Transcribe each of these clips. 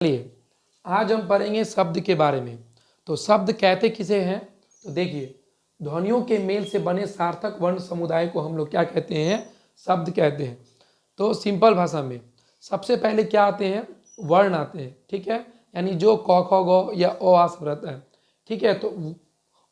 चलिए आज हम पढ़ेंगे शब्द के बारे में। तो शब्द कहते किसे हैं? तो देखिए, ध्वनियों के मेल से बने सार्थक वर्ण समुदाय को हम लोग क्या कहते हैं? शब्द कहते हैं। तो सिंपल भाषा में सबसे पहले क्या आते हैं? वर्ण आते हैं, ठीक है। यानी जो क ख ग या अ आ सब रहता है, ठीक है। तो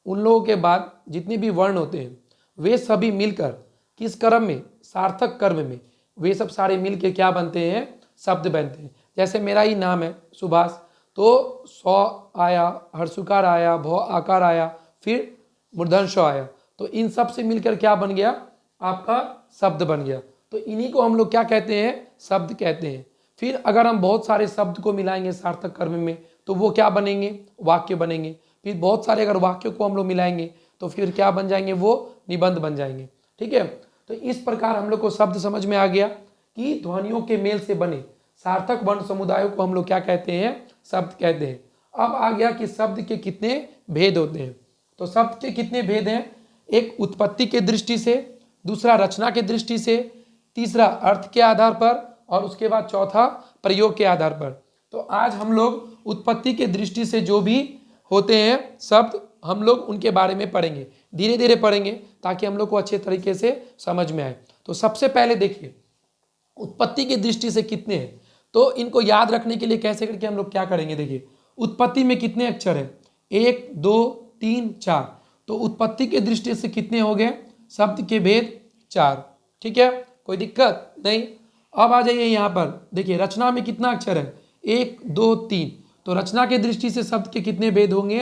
उन लोगों के बाद जितने भी वर्ण होते हैं वे सभी मिलकर किस क्रम में? सार्थक कर्म में वे सब सारे मिल के क्या बनते हैं? शब्द बनते हैं। जैसे मेरा ही नाम है सुभाष, तो सौ आया, हर्षुकार आया, भौ आकार आया, फिर मूर्धन श आया, तो इन सब से मिलकर क्या बन गया? आपका शब्द बन गया। तो इन्हीं को हम लोग क्या कहते हैं? शब्द कहते हैं। फिर अगर हम बहुत सारे शब्द को मिलाएंगे सार्थक कर्म में तो वो क्या बनेंगे? वाक्य बनेंगे। फिर बहुत सारे अगर वाक्यों को हम लोग मिलाएंगे तो फिर क्या बन जाएंगे? वो निबंध बन जाएंगे, ठीक है। तो इस प्रकार हम लोग को शब्द समझ में आ गया कि ध्वनियों के मेल से बने सार्थक वर्ण समुदायों को हम लोग क्या कहते हैं? शब्द कहते हैं। अब आ गया कि शब्द के कितने भेद होते हैं। तो शब्द के कितने भेद हैं? एक उत्पत्ति के दृष्टि से, दूसरा रचना के दृष्टि से, तीसरा अर्थ के आधार पर, और उसके बाद चौथा प्रयोग के आधार पर। तो आज हम लोग उत्पत्ति के दृष्टि से जो भी होते हैं शब्द, हम लोग उनके बारे में पढ़ेंगे। धीरे धीरे पढ़ेंगे ताकि हम लोग को अच्छे तरीके से समझ में आए। तो सबसे पहले देखिए, उत्पत्ति की दृष्टि से कितने हैं, तो इनको याद रखने के लिए कैसे करके हम लोग क्या करेंगे? देखिए, उत्पत्ति में कितने अक्षर हैं? 1 2 3 4। तो उत्पत्ति के दृष्टि से कितने हो गए? शब्द के भेद 4, ठीक है, कोई दिक्कत नहीं। अब आ जाइए यहाँ पर, देखिए रचना में कितना अक्षर है? 1 2 3। तो रचना के दृष्टि से शब्द के कितने भेद होंगे?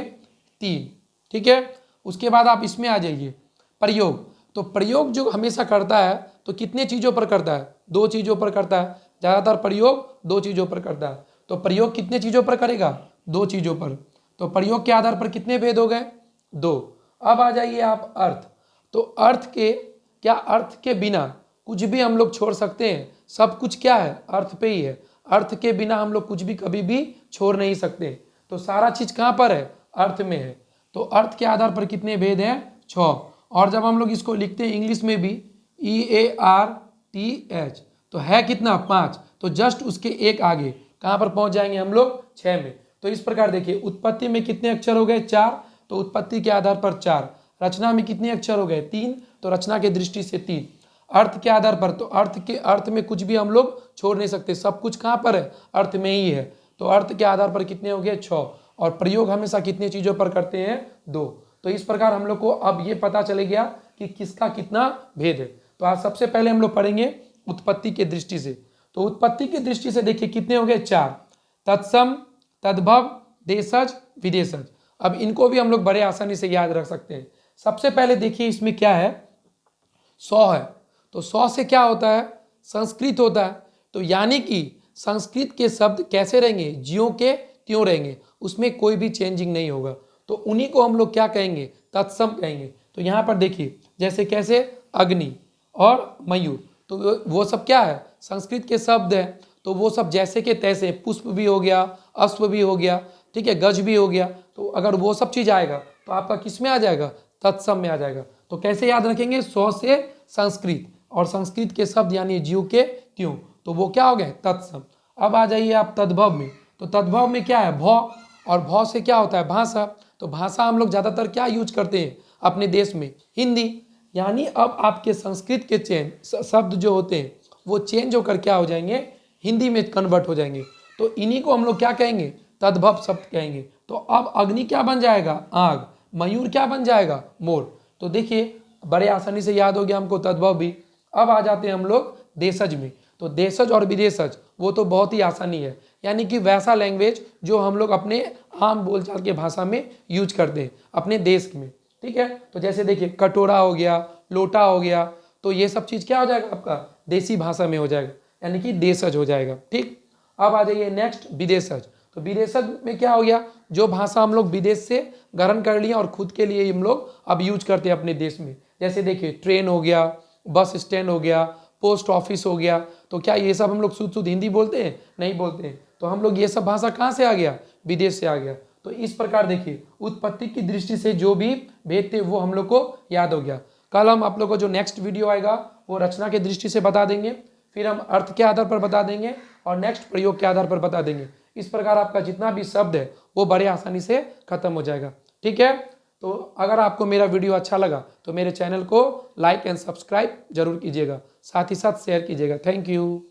3, ठीक है। उसके बाद आप इसमें आ जाइए, प्रयोग। तो प्रयोग जो हमेशा करता है तो कितने चीज़ों पर करता है? 2 चीज़ों पर करता है। ज़्यादातर प्रयोग 2 चीज़ों पर करता है। तो प्रयोग कितने चीज़ों पर करेगा? 2 चीज़ों पर। तो प्रयोग के आधार पर कितने भेद हो गए? 2। अब आ जाइए आप अर्थ। तो अर्थ के क्या? अर्थ के बिना कुछ भी हम लोग छोड़ सकते हैं? सब कुछ क्या है? अर्थ पे ही है। अर्थ के बिना हम लोग कुछ भी कभी भी छोड़ नहीं सकते। तो सारा चीज़ कहाँ पर है? अर्थ में है। तो अर्थ के आधार पर कितने भेद हैं? 6। और जब हम लोग इसको लिखते हैं इंग्लिश में भी EARTH, तो है कितना? 5। तो जस्ट उसके एक आगे कहाँ पर पहुँच जाएंगे हम लोग? 6 में। तो इस प्रकार देखिए, उत्पत्ति में कितने अक्षर हो गए? 4। तो उत्पत्ति के आधार पर 4। रचना में कितने अक्षर हो गए? 3। तो रचना के दृष्टि से 3। अर्थ के आधार पर, तो अर्थ में कुछ भी हम लोग छोड़ नहीं सकते। सब कुछ कहाँ पर है? अर्थ में ही है। तो अर्थ के आधार पर कितने हो गए? 6। और प्रयोग हमेशा कितनी चीज़ों पर करते हैं? 2। तो इस प्रकार हम लोग को अब ये पता चले गया कि किसका कितना भेद है। तो आज सबसे पहले हम लोग पढ़ेंगे उत्पत्ति के दृष्टि से। तो उत्पत्ति की दृष्टि से देखिए कितने हो गए? 4। तत्सम, तद्भव, देशज, विदेशज। अब इनको भी हम लोग बड़े आसानी से याद रख सकते हैं। सबसे पहले देखिए इसमें क्या है? 100 है। तो 100 से क्या होता है? संस्कृत होता है। तो यानी कि संस्कृत के शब्द कैसे रहेंगे? ज्यों के त्यों रहेंगे, उसमें कोई भी चेंजिंग नहीं होगा। तो उन्हीं को हम लोग क्या कहेंगे? तत्सम कहेंगे। तो यहाँ पर देखिए जैसे कैसे अग्नि और मयूर, तो वो सब क्या है? संस्कृत के शब्द हैं। तो वो सब जैसे के तैसे, पुष्प भी हो गया, अश्व भी हो गया, ठीक है, गज भी हो गया। तो अगर वो सब चीज़ आएगा तो आपका किस में आ जाएगा? तत्सम में आ जाएगा। तो कैसे याद रखेंगे? 100 से संस्कृत, और संस्कृत के शब्द यानी ज्यों के त्यों, तो वो क्या हो गए? तत्सम। अब आ जाइए आप तद्भव में। तो तद्भव में क्या है? भौ। और भौ से क्या होता है? भाषा। तो भाषा हम लोग ज़्यादातर क्या यूज करते हैं अपने देश में? हिंदी। यानी अब आपके संस्कृत के शब्द जो होते हैं वो चेंज होकर क्या हो जाएंगे? हिंदी में कन्वर्ट हो जाएंगे। तो इन्हीं को हम लोग क्या कहेंगे? तद्भव शब्द कहेंगे। तो अब अग्नि क्या बन जाएगा? आग। मयूर क्या बन जाएगा? मोर। तो देखिए बड़े आसानी से याद हो गया हमको तद्भव भी। अब आ जाते हैं हम लोग देशज में। तो देशज और विदेशज वो तो बहुत ही आसानी है, यानी कि वैसा लैंग्वेज जो हम लोग अपने आम बोलचाल के भाषा में यूज करते हैं अपने देश में, ठीक है। तो जैसे देखिए कटोरा हो गया, लोटा हो गया, तो ये सब चीज़ क्या हो जाएगा? आपका देसी भाषा में हो जाएगा, यानी कि देशज हो जाएगा, ठीक। अब आ जाइए नेक्स्ट विदेशज। तो विदेशज में क्या हो गया? जो भाषा हम लोग विदेश से ग्रहण कर लिए और खुद के लिए हम लोग अब यूज करते हैं अपने देश में। जैसे देखिए ट्रेन हो गया, बस स्टैंड हो गया, पोस्ट ऑफिस हो गया। तो क्या ये सब हम लोग शुद्ध शुद्ध हिंदी बोलते हैं? नहीं बोलते हैं। तो हम लोग ये सब भाषा कहाँ से आ गया? विदेश से आ गया। तो इस प्रकार देखिए उत्पत्ति की दृष्टि से जो भी भेद थे वो हम लोग को याद हो गया। कल हम आप लोग को जो नेक्स्ट वीडियो आएगा वो रचना की दृष्टि से बता देंगे, फिर हम अर्थ के आधार पर बता देंगे और नेक्स्ट प्रयोग के आधार पर बता देंगे। इस प्रकार आपका जितना भी शब्द है वो बड़े आसानी से खत्म हो जाएगा। ठीक है, तो अगर आपको मेरा वीडियो अच्छा लगा तो मेरे चैनल को लाइक एंड सब्सक्राइब जरूर कीजिएगा, साथ ही साथ शेयर कीजिएगा। Thank you.